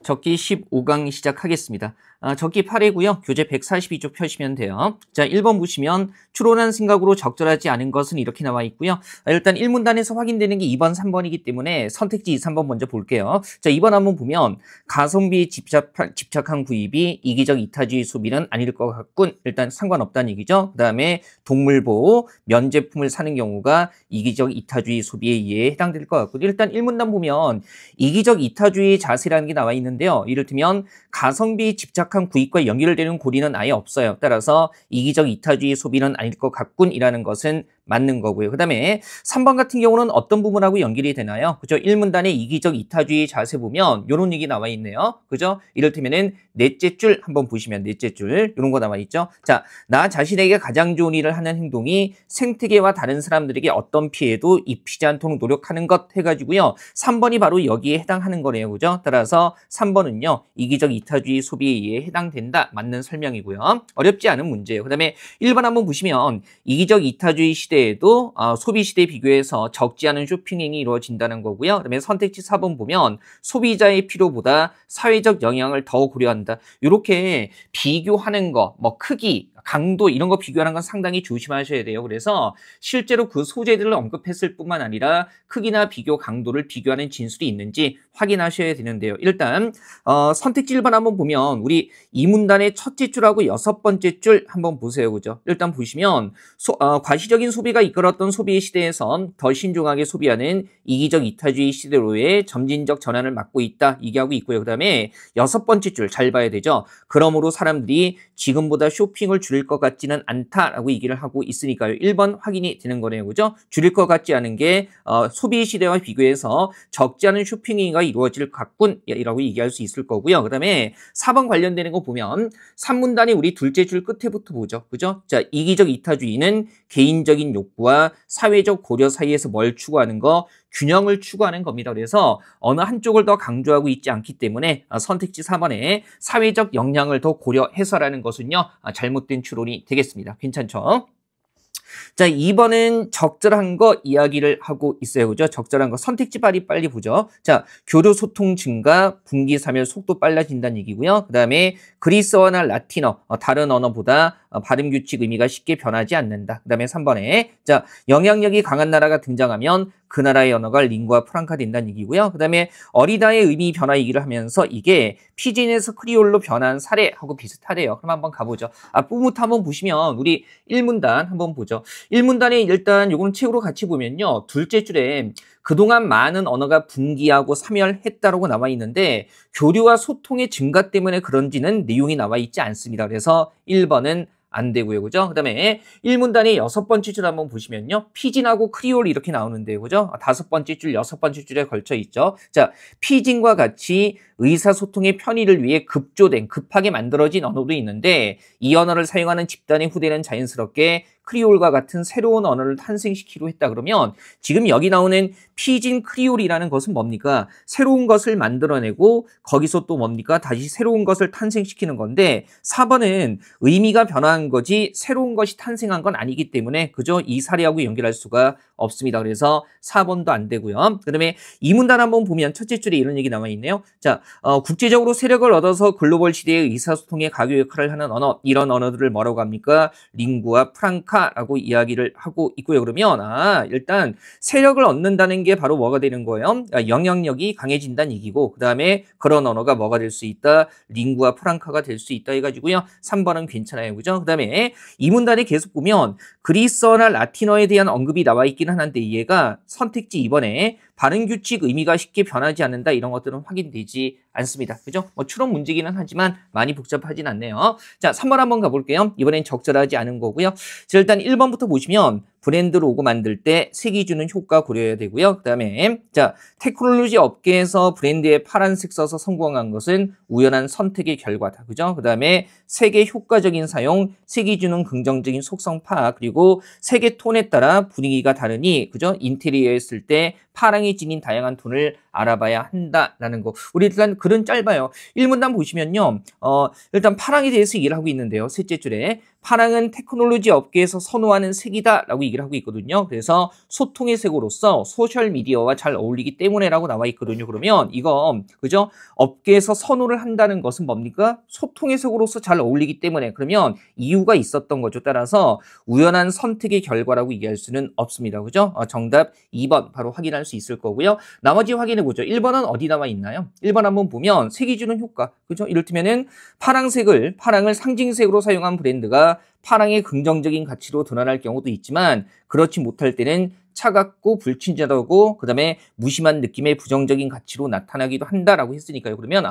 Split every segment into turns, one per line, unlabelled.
적기 15강 시작하겠습니다. 적기 8회고요. 교재 142쪽 펴시면 돼요. 자, 1번 보시면 추론한 생각으로 적절하지 않은 것은 이렇게 나와 있고요. 일단 1문단에서 확인되는 게 2번, 3번이기 때문에 선택지 2, 3번 먼저 볼게요. 자, 2번 한번 보면 가성비에 집착한 구입이 이기적 이타주의 소비는 아닐 것 같군. 일단 상관없다는 얘기죠. 그 다음에 동물보호, 면제품을 사는 경우가 이기적 이타주의 소비에 의해 해당될 것 같고, 일단 1문단 보면 이기적 이타주의 자세라는 게 나와 있는데요. 이를테면 가성비 집착한 구입과 연결되는 고리는 아예 없어요. 따라서 이기적 이타주의 소비는 아닐 것 같군이라는 것은 맞는 거고요. 그 다음에 3번 같은 경우는 어떤 부분하고 연결이 되나요? 그죠? 1문단의 이기적 이타주의 자세 보면 이런 얘기 나와 있네요. 그죠? 이를테면은 넷째 줄 한번 보시면 넷째 줄 이런 거 나와 있죠. 자, 나 자신에게 가장 좋은 일을 하는 행동이 생태계와 다른 사람들에게 어떤 피해도 입히지 않도록 노력하는 것 해가지고요. 3번이 바로 여기에 해당하는 거네요. 그죠? 따라서 3번은요. 이기적 이타주의 소비에 의해 해당된다. 맞는 설명이고요. 어렵지 않은 문제예요. 그 다음에 1번 한번 보시면 이기적 이타주의 시대에도 소비 시대에 비교해서 적지 않은 쇼핑행위 이루어진다는 거고요. 그다음에 선택지 4번 보면 소비자의 필요보다 사회적 영향을 더 고려한다. 이렇게 비교하는 거, 뭐 크기, 강도 이런 거 비교하는 건 상당히 조심하셔야 돼요. 그래서 실제로 그 소재들을 언급했을 뿐만 아니라 크기나 비교 강도를 비교하는 진술이 있는지 확인하셔야 되는데요. 일단 선택지 1번 한번 보면 우리 이 문단의 첫째 줄하고 여섯 번째 줄 한번 보세요. 그죠? 일단 보시면 과시적인 소비가 이끌었던 소비의 시대에선 더 신중하게 소비하는 이기적 이타주의 시대로의 점진적 전환을 막고 있다. 얘기하고 있고요. 그 다음에 여섯 번째 줄 잘 봐야 되죠. 그러므로 사람들이 지금보다 쇼핑을 줄일 것 같지는 않다라고 얘기를 하고 있으니까요. 1번 확인이 되는 거네요. 그죠? 줄일 것 같지 않은 게 소비 시대와 비교해서 적지 않은 쇼핑이 이루어질 같군이라고 얘기할 수 있을 거고요. 그 다음에 4번 관련되는 거 보면 3문단이 우리 둘째 줄 끝에부터 보죠. 그죠? 자, 이기적 이타주의는 개인적인 욕구와 사회적 고려 사이에서 뭘 추구하는 거? 균형을 추구하는 겁니다. 그래서 어느 한쪽을 더 강조하고 있지 않기 때문에 선택지 4번에 사회적 영향을 더 고려해서라는 것은요. 잘못된 추론이 되겠습니다. 괜찮죠? 자, 2번은 적절한 거 이야기를 하고 있어요. 그죠? 적절한 거. 선택지 빨리 보죠. 자, 교류 소통 증가, 분기 사멸 속도 빨라진다는 얘기고요. 그 다음에 그리스어나 라틴어, 다른 언어보다 발음 규칙 의미가 쉽게 변하지 않는다. 그 다음에 3번에 자, 영향력이 강한 나라가 등장하면 그 나라의 언어가 링구아 프랑카 된다는 얘기고요. 그 다음에 어리다의 의미 변화 얘기를 하면서 이게 피진에서 크리올로 변한 사례하고 비슷하대요. 그럼 한번 가보죠. 앞부분부터 한번 보시면 우리 1문단 한번 보죠. 1문단에 일단 요거는 책으로 같이 보면요. 둘째 줄에 그동안 많은 언어가 분기하고 사멸했다라고 나와 있는데 교류와 소통의 증가 때문에 그런지는 내용이 나와 있지 않습니다. 그래서 1번은 안 되고요. 그죠? 그 다음에 1문단의 여섯 번째 줄 한번 보시면요. 피진하고 크리올 이렇게 나오는데요. 그죠? 다섯 번째 줄, 여섯 번째 줄에 걸쳐 있죠. 자, 피진과 같이 의사소통의 편의를 위해 급하게 만들어진 언어도 있는데 이 언어를 사용하는 집단의 후대는 자연스럽게 크리올과 같은 새로운 언어를 탄생시키려 했다 그러면 지금 여기 나오는 피진 크리올이라는 것은 뭡니까? 새로운 것을 만들어내고 거기서 또 뭡니까? 다시 새로운 것을 탄생시키는 건데 4번은 의미가 변화한 거지 새로운 것이 탄생한 건 아니기 때문에 그저 이 사례하고 연결할 수가 없습니다. 그래서 4번도 안 되고요. 그 다음에 이 문단 한번 보면 첫째 줄에 이런 얘기 나와 있네요. 자, 국제적으로 세력을 얻어서 글로벌 시대의 의사소통의 가교 역할을 하는 언어, 이런 언어들을 뭐라고 합니까? 링구아 프랑카라고 이야기를 하고 있고요. 그러면 일단 세력을 얻는다는 게 바로 뭐가 되는 거예요? 영향력이 강해진다는 얘기고 그 다음에 그런 언어가 뭐가 될 수 있다? 링구아 프랑카가 될 수 있다 해가지고요. 3번은 괜찮아요. 그죠? 그 다음에 이 문단에 계속 보면 그리스어나 라틴어에 대한 언급이 나와 있기는 한데 얘가 선택지 2번에 발음 규칙 의미가 쉽게 변하지 않는다 이런 것들은 확인되지 않습니다. 그죠? 뭐 추론 문제기는 하지만 많이 복잡하진 않네요. 자, 3번 한번 가볼게요. 이번엔 적절하지 않은 거고요. 자, 일단 1번부터 보시면 브랜드 로고 만들 때 색이 주는 효과 고려해야 되고요. 그 다음에 자, 테크놀로지 업계에서 브랜드에 파란색 써서 성공한 것은 우연한 선택의 결과다. 그죠? 그 다음에 색의 효과적인 사용, 색이 주는 긍정적인 속성 파악, 그리고 색의 톤에 따라 분위기가 다르니 그죠? 인테리어에 쓸 때 파랑이 지닌 다양한 톤을 알아봐야 한다라는 거. 우리 일단 글은 짧아요. 1문단 보시면요. 일단 파랑에 대해서 얘기를 하고 있는데요. 셋째 줄에 파랑은 테크놀로지 업계에서 선호하는 색이다 라고 얘기를 하고 있거든요. 그래서 소통의 색으로서 소셜미디어와 잘 어울리기 때문에라고 나와 있거든요. 그러면 이거 그죠? 업계에서 선호를 한다는 것은 뭡니까? 소통의 색으로서 잘 어울리기 때문에 그러면 이유가 있었던 거죠. 따라서 우연한 선택의 결과라고 얘기할 수는 없습니다. 그죠? 정답 2번 바로 확인할 수 있을 거고요. 나머지 확인해 보죠. 1번은 어디 나와 있나요? 1번 한번 보면 색이 주는 효과. 그죠? 이를테면은 파랑을 상징색으로 사용한 브랜드가 파랑의 긍정적인 가치로 드러날 경우도 있지만 그렇지 못할 때는 차갑고 불친절하고 그다음에 무심한 느낌의 부정적인 가치로 나타나기도 한다라고 했으니까요. 그러면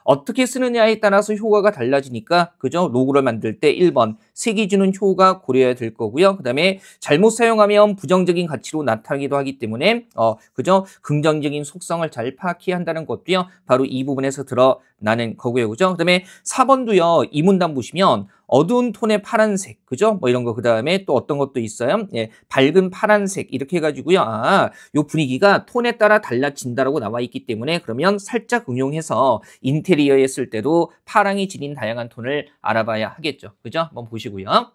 어떻게 쓰느냐에 따라서 효과가 달라지니까 그죠? 로고를 만들 때 1번 색이 주는 효과 고려해야 될 거고요. 그다음에 잘못 사용하면 부정적인 가치로 나타나기도 하기 때문에 그죠? 긍정적인 속성을 잘 파악해야 한다는 것도요. 바로 이 부분에서 드러나는 거고요. 그죠? 그다음에 4번도요. 이 문단 보시면 어두운 톤의 파란색, 그죠? 뭐 이런 거, 그 다음에 또 어떤 것도 있어요. 예, 밝은 파란색, 이렇게 해가지고요. 요 분위기가 톤에 따라 달라진다라고 나와 있기 때문에 그러면 살짝 응용해서 인테리어에 쓸 때도 파랑이 지닌 다양한 톤을 알아봐야 하겠죠. 그죠? 한번 보시고요.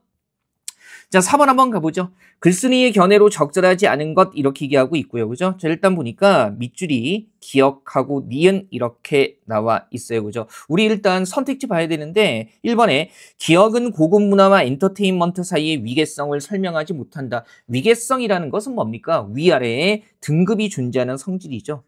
자, 4번 한번 가보죠. 글쓴이의 견해로 적절하지 않은 것 이렇게 얘기하고 있고요. 그죠? 자, 일단 보니까 밑줄이 기억하고 니은 이렇게 나와 있어요. 그죠? 우리 일단 선택지 봐야 되는데 1번에 기억은 고급 문화와 엔터테인먼트 사이의 위계성을 설명하지 못한다. 위계성이라는 것은 뭡니까? 위아래에 등급이 존재하는 성질이죠.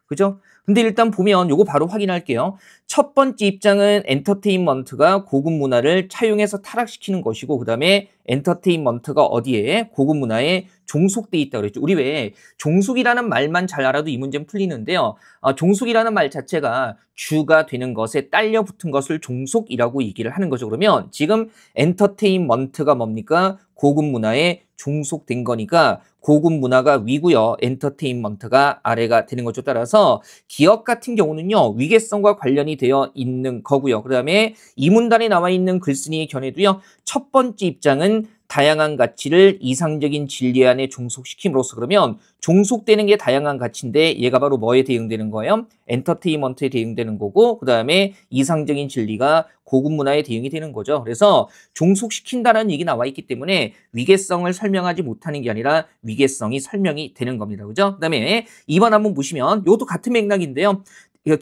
그죠? 근데 일단 보면 요거 바로 확인할게요. 첫 번째 입장은 엔터테인먼트가 고급 문화를 차용해서 타락시키는 것이고 그 다음에 엔터테인먼트가 어디에? 고급 문화에 종속돼 있다고 그랬죠. 우리 왜 종속이라는 말만 잘 알아도 이 문제는 풀리는데요. 종속이라는 말 자체가 주가 되는 것에 딸려 붙은 것을 종속이라고 얘기를 하는 거죠. 그러면 지금 엔터테인먼트가 뭡니까? 고급 문화에 종속된 거니까 고급 문화가 위고요. 엔터테인먼트가 아래가 되는 거죠. 따라서 기억 같은 경우는요. 위계성과 관련이 되어 있는 거고요. 그 다음에 이 문단에 나와 있는 글쓴이의 견해도요. 첫 번째 입장은 다양한 가치를 이상적인 진리 안에 종속시킴으로써 그러면 종속되는 게 다양한 가치인데 얘가 바로 뭐에 대응되는 거예요? 엔터테인먼트에 대응되는 거고 그 다음에 이상적인 진리가 고급 문화에 대응이 되는 거죠. 그래서 종속시킨다는 얘기 나와 있기 때문에 위계성을 설명하지 못하는 게 아니라 위계성이 설명이 되는 겁니다. 그죠? 그 다음에 2번 한번 보시면 이것도 같은 맥락인데요.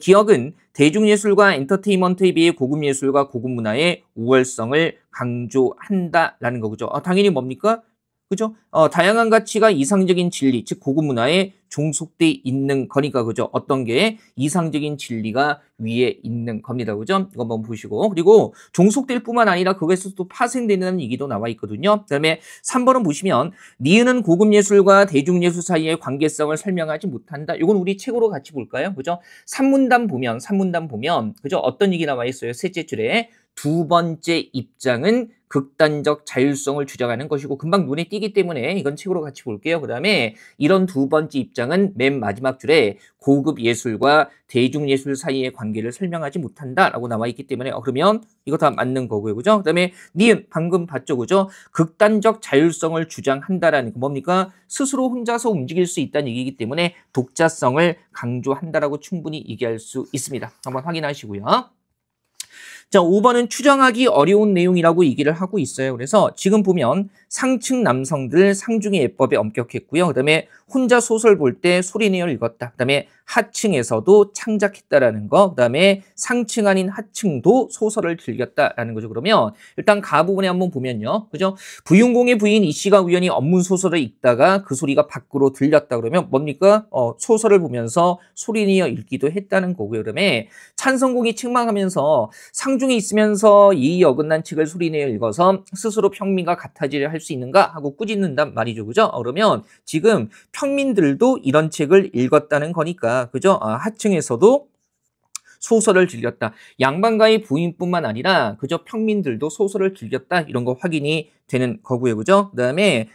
기억은 대중예술과 엔터테인먼트에 비해 고급 예술과 고급 문화의 우월성을 강조한다라는 거죠. 당연히 뭡니까? 그죠? 다양한 가치가 이상적인 진리, 즉 고급 문화에 종속돼 있는 거니까 그죠? 어떤 게 이상적인 진리가 위에 있는 겁니다. 그죠? 이거 한번 보시고 그리고 종속될 뿐만 아니라 그것에서 또 파생되는 얘기도 나와 있거든요. 그다음에 3번은 보시면 니은은 고급 예술과 대중예술 사이의 관계성을 설명하지 못한다. 이건 우리 책으로 같이 볼까요? 그죠? 3문단 보면 그죠? 어떤 얘기 나와 있어요? 셋째 줄에 두 번째 입장은 극단적 자율성을 주장하는 것이고 금방 눈에 띄기 때문에 이건 책으로 같이 볼게요. 그 다음에 이런 두 번째 입장은 맨 마지막 줄에 고급 예술과 대중예술 사이의 관계를 설명하지 못한다라고 나와 있기 때문에 그러면 이거 다 맞는 거고요. 그죠? 그 다음에 니은 방금 봤죠. 그죠? 극단적 자율성을 주장한다라는 거 뭡니까? 스스로 혼자서 움직일 수 있다는 얘기이기 때문에 독자성을 강조한다라고 충분히 얘기할 수 있습니다. 한번 확인하시고요. 자, 5번은 추정하기 어려운 내용이라고 얘기를 하고 있어요. 그래서 지금 보면 상층 남성들 상중의 예법에 엄격했고요. 그 다음에 혼자 소설 볼 때 소리내어 읽었다. 그 다음에 하층에서도 창작했다라는 거. 그 다음에 상층 아닌 하층도 소설을 즐겼다라는 거죠. 그러면 일단 가 부분에 한번 보면요. 그죠? 부윤공의 부인 이 씨가 우연히 업문 소설을 읽다가 그 소리가 밖으로 들렸다 그러면 뭡니까? 소설을 보면서 소리내어 읽기도 했다는 거고요. 그다음에 찬성공이 책망하면서 상중에 있으면서 이 어긋난 책을 소리내어 읽어서 스스로 평민과 같아지려 할 수 있는가 하고 꾸짖는단 말이죠. 그죠? 그러면 지금 평민들도 이런 책을 읽었다는 거니까 그죠? 하층에서도 소설을 즐겼다. 양반가의 부인뿐만 아니라 그저 평민들도 소설을 즐겼다. 이런 거 확인이 되는 거고요. 그죠? 그다음에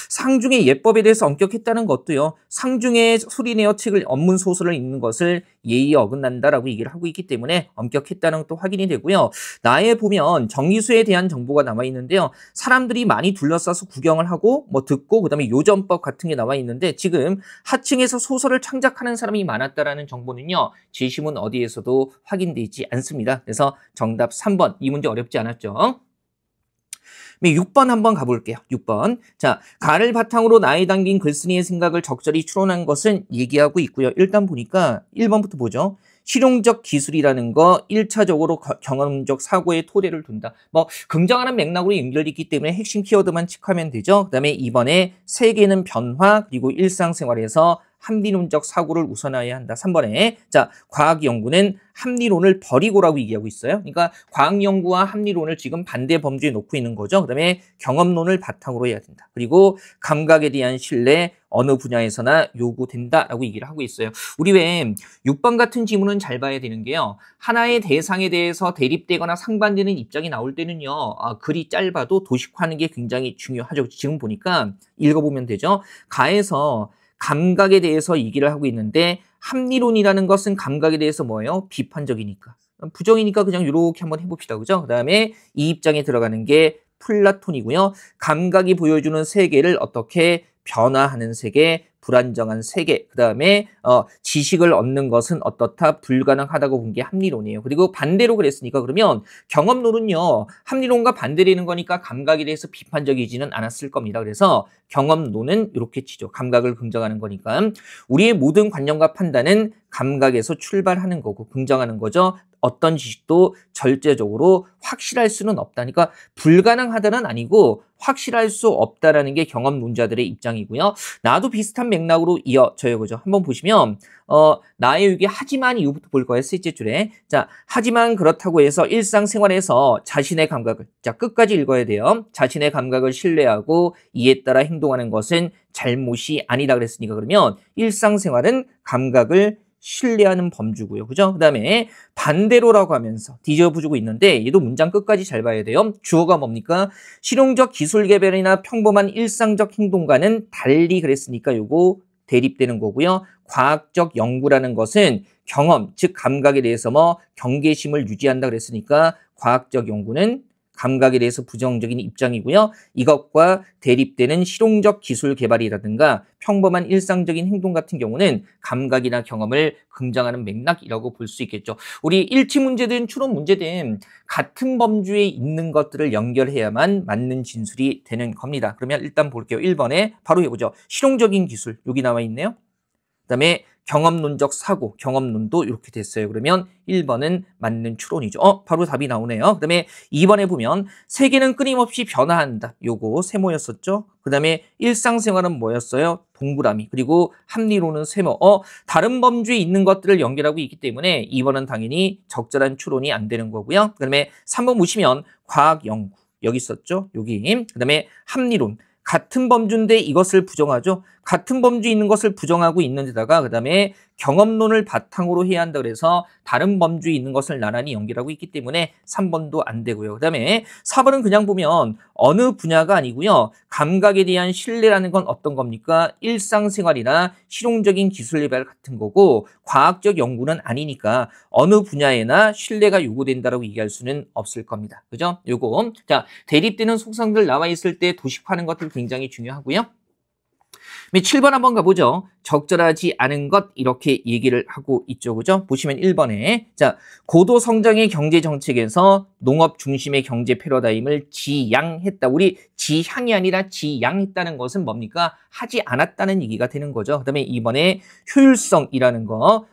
상중의 예법에 대해서 엄격했다는 것도요. 상중에 소리내어 책을 업문 소설을 읽는 것을 예의에 어긋난다라고 얘기를 하고 있기 때문에 엄격했다는 것도 확인이 되고요. 나에 보면 정리수에 대한 정보가 나와 있는데요. 사람들이 많이 둘러싸서 구경을 하고 뭐 듣고 그다음에 요전법 같은 게 나와 있는데 지금 하층에서 소설을 창작하는 사람이 많았다라는 정보는요. 제시문 어디에서도 확인되지 않습니다. 그래서 정답 3번 이 문제 어렵지 않았죠? 6번 한번 가볼게요. 6번. 자, 가를 바탕으로 나에 담긴 글쓴이의 생각을 적절히 추론한 것은 얘기하고 있고요. 일단 보니까 1번부터 보죠. 실용적 기술이라는 거 1차적으로 경험적 사고의 토대를 둔다. 뭐 긍정하는 맥락으로 연결되기 때문에 핵심 키워드만 체크하면 되죠. 그다음에 2번에 세계는 변화 그리고 일상생활에서 합리론적 사고를 우선해야 한다. 3번에 자, 과학 연구는 합리론을 버리고라고 얘기하고 있어요. 그러니까 과학 연구와 합리론을 지금 반대 범주에 놓고 있는 거죠. 그다음에 경험론을 바탕으로 해야 된다. 그리고 감각에 대한 신뢰 어느 분야에서나 요구된다라고 얘기를 하고 있어요. 우리 왜 6번 같은 지문은 잘 봐야 되는 게요. 하나의 대상에 대해서 대립되거나 상반되는 입장이 나올 때는요. 글이 짧아도 도식화하는 게 굉장히 중요하죠. 지금 보니까 읽어보면 되죠. 가에서 감각에 대해서 얘기를 하고 있는데 합리론이라는 것은 감각에 대해서 뭐예요? 비판적이니까. 부정이니까 그냥 이렇게 한번 해봅시다. 그죠? 그 다음에 이 입장에 들어가는 게 플라톤이고요. 감각이 보여주는 세계를 어떻게 변화하는 세계, 불안정한 세계, 그 다음에 지식을 얻는 것은 어떻다, 불가능하다고 본 게 합리론이에요. 그리고 반대로 그랬으니까 그러면 경험론은요, 합리론과 반대되는 거니까 감각에 대해서 비판적이지는 않았을 겁니다. 그래서 경험론은 이렇게 치죠. 감각을 긍정하는 거니까. 우리의 모든 관념과 판단은 감각에서 출발하는 거고 긍정하는 거죠. 어떤 지식도 절대적으로 확실할 수는 없다니까 불가능하다는 아니고 확실할 수 없다라는 게 경험론자들의 입장이고요. 나도 비슷한 맥락으로 이어져요. 그죠? 한번 보시면 나의 유기 하지만 이후부터 볼 거예요. 셋째 줄에. 자, 하지만 그렇다고 해서 일상생활에서 자신의 감각을 자, 끝까지 읽어야 돼요. 자신의 감각을 신뢰하고 이에 따라 행동하는 것은 잘못이 아니다 그랬으니까 그러면 일상생활은 감각을 신뢰하는 범주고요. 그죠? 그 다음에 반대로라고 하면서 뒤집어주고 있는데 얘도 문장 끝까지 잘 봐야 돼요. 주어가 뭡니까? 실용적 기술 개발이나 평범한 일상적 행동과는 달리 그랬으니까 요거 대립되는 거고요. 과학적 연구라는 것은 경험, 즉 감각에 대해서 뭐 경계심을 유지한다 그랬으니까 과학적 연구는 감각에 대해서 부정적인 입장이고요. 이것과 대립되는 실용적 기술 개발이라든가 평범한 일상적인 행동 같은 경우는 감각이나 경험을 긍정하는 맥락이라고 볼 수 있겠죠. 우리 일치 문제든 추론 문제든 같은 범주에 있는 것들을 연결해야만 맞는 진술이 되는 겁니다. 그러면 일단 볼게요. 1번에 바로 해보죠. 실용적인 기술 여기 나와 있네요. 그다음에 경험론적 사고, 경험론도 이렇게 됐어요. 그러면 1번은 맞는 추론이죠. 바로 답이 나오네요. 그다음에 2번에 보면 세계는 끊임없이 변화한다. 요거 세모였었죠. 그다음에 일상생활은 뭐였어요? 동그라미. 그리고 합리론은 세모. 다른 범주에 있는 것들을 연결하고 있기 때문에 2번은 당연히 적절한 추론이 안 되는 거고요. 그다음에 3번 보시면 과학 연구. 여기 있었죠. 여기. 그다음에 합리론. 같은 범주인데 이것을 부정하죠. 같은 범주에 있는 것을 부정하고 있는 데다가 그다음에 경험론을 바탕으로 해야 한다 그래서 다른 범주에 있는 것을 나란히 연결하고 있기 때문에 3번도 안 되고요. 그다음에 4번은 그냥 보면 어느 분야가 아니고요. 감각에 대한 신뢰라는 건 어떤 겁니까? 일상생활이나 실용적인 기술 개발 같은 거고 과학적 연구는 아니니까 어느 분야에나 신뢰가 요구된다라고 얘기할 수는 없을 겁니다. 그죠? 요거. 자, 대립되는 속성들 나와 있을 때 도식화하는 것들 굉장히 중요하고요. 7번 한번 가보죠. 적절하지 않은 것 이렇게 얘기를 하고 있죠. 그죠? 보시면 1번에 자, 고도 성장의 경제 정책에서 농업 중심의 경제 패러다임을 지양했다. 우리 지향이 아니라 지양했다는 것은 뭡니까? 하지 않았다는 얘기가 되는 거죠. 그다음에 2번에 효율성이라는 거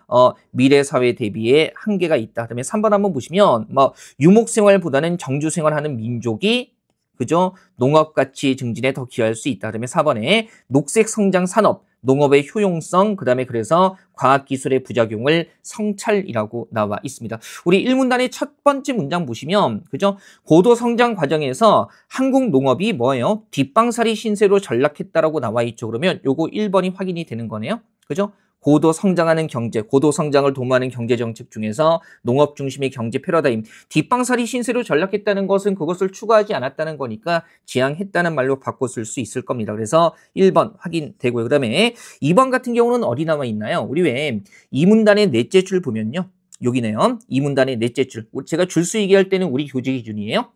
미래 사회 대비에 한계가 있다. 그다음에 3번 한번 보시면 뭐 유목 생활보다는 정주 생활하는 민족이 그죠? 농업 가치 증진에 더 기여할 수 있다. 그다음에 4번에 녹색 성장 산업, 농업의 효용성, 그다음에 그래서 과학기술의 부작용을 성찰이라고 나와 있습니다. 우리 1문단의 첫 번째 문장 보시면 그죠? 고도 성장 과정에서 한국 농업이 뭐예요? 뒷방살이 신세로 전락했다라고 나와 있죠. 그러면 요거 1번이 확인이 되는 거네요. 그죠? 고도 성장하는 경제, 고도 성장을 도모하는 경제 정책 중에서 농업 중심의 경제 패러다임, 뒷방살이 신세로 전락했다는 것은 그것을 추구하지 않았다는 거니까 지향했다는 말로 바꿔 쓸 수 있을 겁니다. 그래서 1번 확인되고요. 그다음에 2번 같은 경우는 어디 나와 있나요? 우리 왜 이 문단의 넷째 줄 보면요. 여기네요. 이 문단의 넷째 줄. 제가 줄수 얘기할 때는 우리 교재 기준이에요.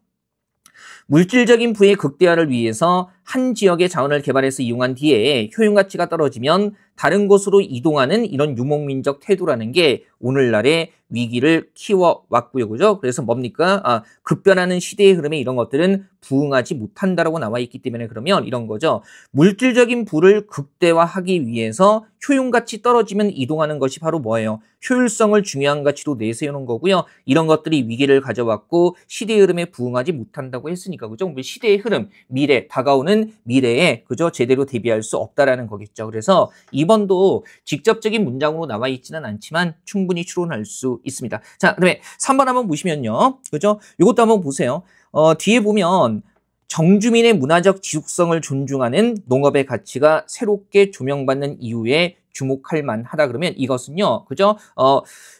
물질적인 부의 극대화를 위해서 한 지역의 자원을 개발해서 이용한 뒤에 효용 가치가 떨어지면 다른 곳으로 이동하는 이런 유목민적 태도라는 게 오늘날의 위기를 키워왔고요. 그죠? 그래서 뭡니까? 급변하는 시대의 흐름에 이런 것들은 부응하지 못한다라고 나와 있기 때문에 그러면 이런 거죠. 물질적인 부를 극대화하기 위해서 효용가치 떨어지면 이동하는 것이 바로 뭐예요? 효율성을 중요한 가치로 내세우는 거고요. 이런 것들이 위기를 가져왔고 시대의 흐름에 부응하지 못한다고 했으니까 그죠? 시대의 흐름, 미래, 다가오는 미래에 그죠? 제대로 대비할 수 없다라는 거겠죠. 그래서 2번도 직접적인 문장으로 나와 있지는 않지만 충분히 추론할 수 있습니다. 자, 그다음에 3번 한번 보시면요. 그죠? 이것도 한번 보세요. 뒤에 보면 정주민의 문화적 지속성을 존중하는 농업의 가치가 새롭게 조명받는 이유에 주목할 만하다 그러면 이것은요. 그죠?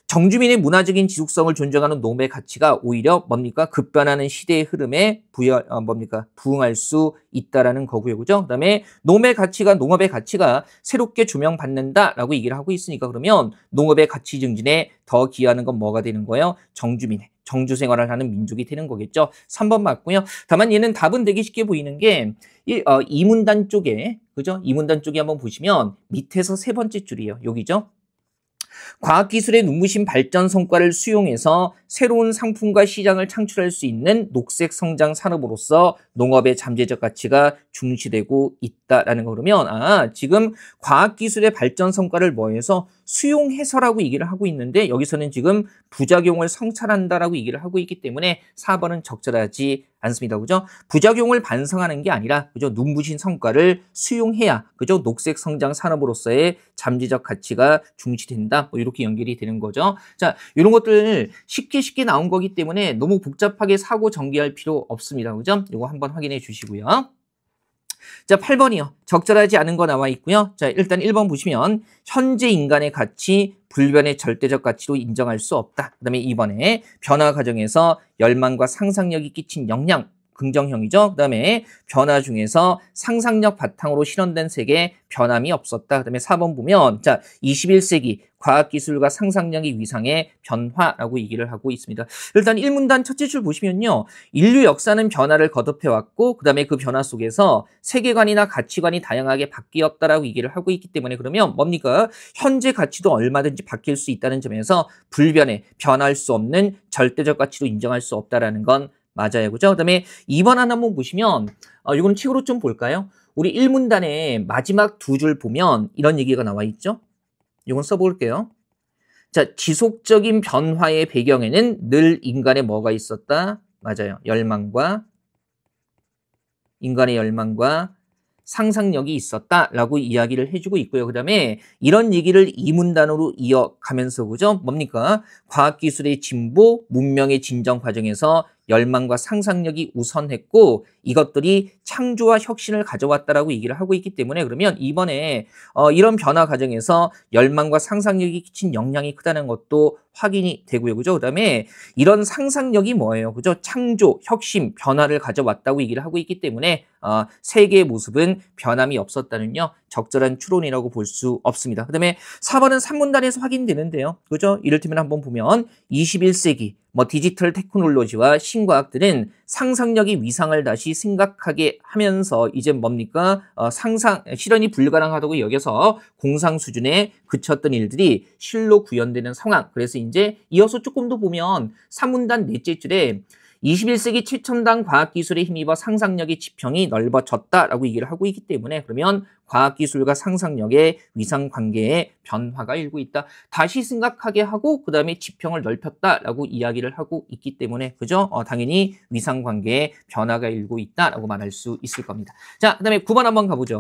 정주민의 문화적인 지속성을 존중하는 농업의 가치가 오히려 뭡니까? 급변하는 시대의 흐름에 부응할 수 있다라는 거고요. 그죠? 그다음에 농업의 가치가 새롭게 조명받는다라고 얘기를 하고 있으니까 그러면 농업의 가치 증진에 더 기여하는 건 뭐가 되는 거예요? 정주민의 정주 생활을 하는 민족이 되는 거겠죠. 3번 맞고요. 다만 얘는 답은 되게 쉽게 보이는 게 이문단 쪽에 그죠? 이문단 쪽에 한번 보시면 밑에서 세 번째 줄이에요. 여기죠. 과학기술의 눈부신 발전 성과를 수용해서 새로운 상품과 시장을 창출할 수 있는 녹색 성장 산업으로서 농업의 잠재적 가치가 중시되고 있다라는 거 그러면 지금 과학기술의 발전 성과를 뭐해서 수용해서라고 얘기를 하고 있는데 여기서는 지금 부작용을 성찰한다라고 얘기를 하고 있기 때문에 4번은 적절하지 않습니다. 그죠? 부작용을 반성하는 게 아니라 그죠? 눈부신 성과를 수용해야 그죠? 녹색 성장 산업으로서의 잠재적 가치가 중시된다. 뭐 이렇게 연결이 되는 거죠. 자, 이런 것들 쉽게 나온 거기 때문에 너무 복잡하게 사고 전개할 필요 없습니다. 그죠? 이거 한번 확인해 주시고요. 자, 8번이요. 적절하지 않은 거 나와 있고요. 자, 일단 1번 보시면 현재 인간의 가치 불변의 절대적 가치로 인정할 수 없다. 그 다음에 2번에 변화 과정에서 열망과 상상력이 끼친 영향 긍정형이죠. 그 다음에 변화 중에서 상상력 바탕으로 실현된 세계에 변함이 없었다. 그 다음에 4번 보면 자 21세기 과학기술과 상상력의 위상의 변화라고 얘기를 하고 있습니다. 일단 1문단 첫째 줄 보시면요. 인류 역사는 변화를 거듭해왔고 그 다음에 그 변화 속에서 세계관이나 가치관이 다양하게 바뀌었다라고 얘기를 하고 있기 때문에 그러면 뭡니까? 현재 가치도 얼마든지 바뀔 수 있다는 점에서 불변의 변할 수 없는 절대적 가치로 인정할 수 없다라는 건 맞아요. 그죠? 그 다음에 2번 하나 한번 보시면 이건 책으로 좀 볼까요? 우리 1문단의 마지막 두 줄 보면 이런 얘기가 나와 있죠? 이건 써볼게요. 자, 지속적인 변화의 배경에는 늘 인간의 뭐가 있었다? 맞아요. 인간의 열망과 상상력이 있었다라고 이야기를 해주고 있고요. 그 다음에 이런 얘기를 2문단으로 이어가면서 그죠? 뭡니까? 과학기술의 진보, 문명의 진정 과정에서 열망과 상상력이 우선했고 이것들이 창조와 혁신을 가져왔다라고 얘기를 하고 있기 때문에 그러면 이번에 이런 변화 과정에서 열망과 상상력이 끼친 영향이 크다는 것도 확인이 되고요. 그죠? 그다음에 이런 상상력이 뭐예요? 그죠? 창조, 혁신, 변화를 가져왔다고 얘기를 하고 있기 때문에 세계의 모습은 변함이 없었다는요. 적절한 추론이라고 볼 수 없습니다. 그다음에 4번은 3문단에서 확인되는데요. 그죠? 이를테면 한번 보면 21세기 디지털 테크놀로지와 신과학들은 상상력의 위상을 다시 생각하게 하면서 이제 뭡니까? 실현이 불가능하다고 여겨서 공상 수준에 그쳤던 일들이 실로 구현되는 상황. 그래서 이제 이어서 조금 더 보면 3문단 넷째 줄에 21세기 최첨단 과학기술에 힘입어 상상력의 지평이 넓어졌다라고 얘기를 하고 있기 때문에 그러면 과학기술과 상상력의 위상관계에 변화가 일고 있다. 다시 생각하게 하고 그 다음에 지평을 넓혔다라고 이야기를 하고 있기 때문에 그죠? 당연히 위상관계에 변화가 일고 있다라고 말할 수 있을 겁니다. 자, 그 다음에 9번 한번 가보죠.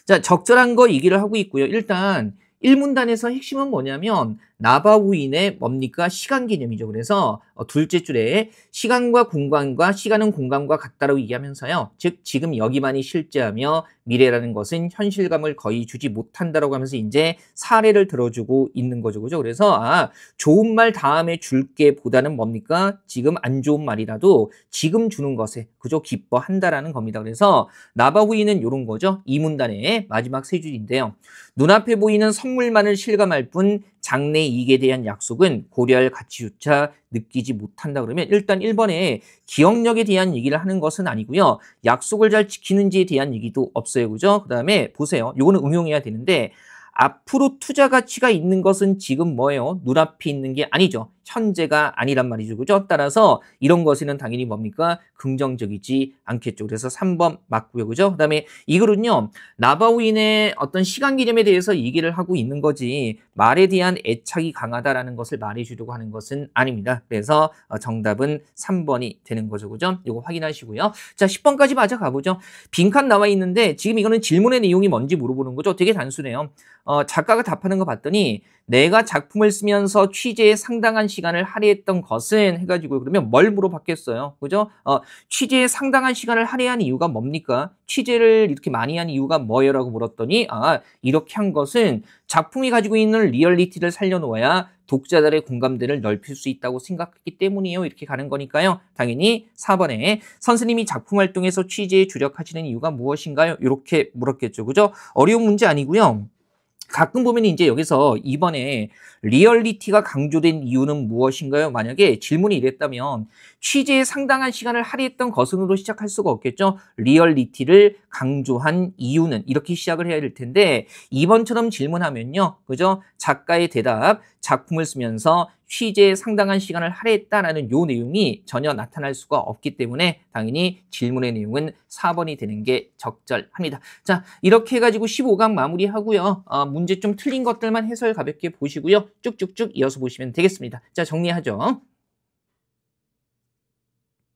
자, 적절한 거 얘기를 하고 있고요. 일단 1문단에서 핵심은 뭐냐면 나바우인의 뭡니까? 시간 개념이죠. 그래서 둘째 줄에 시간은 공간과 같다라고 얘기하면서요. 즉 지금 여기만이 실제하며 미래라는 것은 현실감을 거의 주지 못한다라고 하면서 이제 사례를 들어주고 있는 거죠. 그죠? 그래서 좋은 말 다음에 줄게 보다는 뭡니까? 지금 안 좋은 말이라도 지금 주는 것에 그저 기뻐한다라는 겁니다. 그래서 나바우인은 이런 거죠. 이 문단의 마지막 세 줄인데요. 눈앞에 보이는 선물만을 실감할 뿐 장래의 이상의 이익에 대한 약속은 고려할 가치조차 느끼지 못한다 그러면 일단 1번에 기억력에 대한 얘기를 하는 것은 아니고요. 약속을 잘 지키는지에 대한 얘기도 없어요. 그죠? 그 다음에 보세요. 요거는 응용해야 되는데 앞으로 투자 가치가 있는 것은 지금 뭐예요? 눈앞에 있는 게 아니죠. 현재가 아니란 말이죠. 그죠? 따라서 이런 것에는 당연히 뭡니까? 긍정적이지 않겠죠. 그래서 3번 맞고요. 그죠? 그 다음에 이 글은요. 나바우인의 어떤 시간 개념에 대해서 얘기를 하고 있는 거지 말에 대한 애착이 강하다라는 것을 말해주려고 하는 것은 아닙니다. 그래서 정답은 3번이 되는 거죠. 그죠? 이거 확인하시고요. 자, 10번까지 맞아 가보죠. 빈칸 나와 있는데 지금 이거는 질문의 내용이 뭔지 물어보는 거죠. 되게 단순해요. 작가가 답하는 거 봤더니 내가 작품을 쓰면서 취재에 상당한 시간을 할애했던 것은 해가지고 그러면 뭘 물어봤겠어요. 그죠? 취재에 상당한 시간을 할애한 이유가 뭡니까? 취재를 이렇게 많이 한 이유가 뭐예요? 라고 물었더니 이렇게 한 것은 작품이 가지고 있는 리얼리티를 살려놓아야 독자들의 공감대를 넓힐 수 있다고 생각했기 때문이에요. 이렇게 가는 거니까요. 당연히 4번에 선생님이 작품 활동에서 취재에 주력하시는 이유가 무엇인가요? 이렇게 물었겠죠. 그죠? 어려운 문제 아니고요. 가끔 보면 이제 여기서 2번에 리얼리티가 강조된 이유는 무엇인가요? 만약에 질문이 이랬다면 취재에 상당한 시간을 할애했던 것으로 시작할 수가 없겠죠. 리얼리티를 강조한 이유는 이렇게 시작을 해야 될 텐데 2번처럼 질문하면요. 그죠? 작가의 대답, 작품을 쓰면서 취재에 상당한 시간을 할애했다라는 요 내용이 전혀 나타날 수가 없기 때문에 당연히 질문의 내용은 4번이 되는 게 적절합니다. 자, 이렇게 해가지고 15강 마무리하고요. 문제 좀 틀린 것들만 해설 가볍게 보시고요. 쭉쭉쭉 이어서 보시면 되겠습니다. 자, 정리하죠.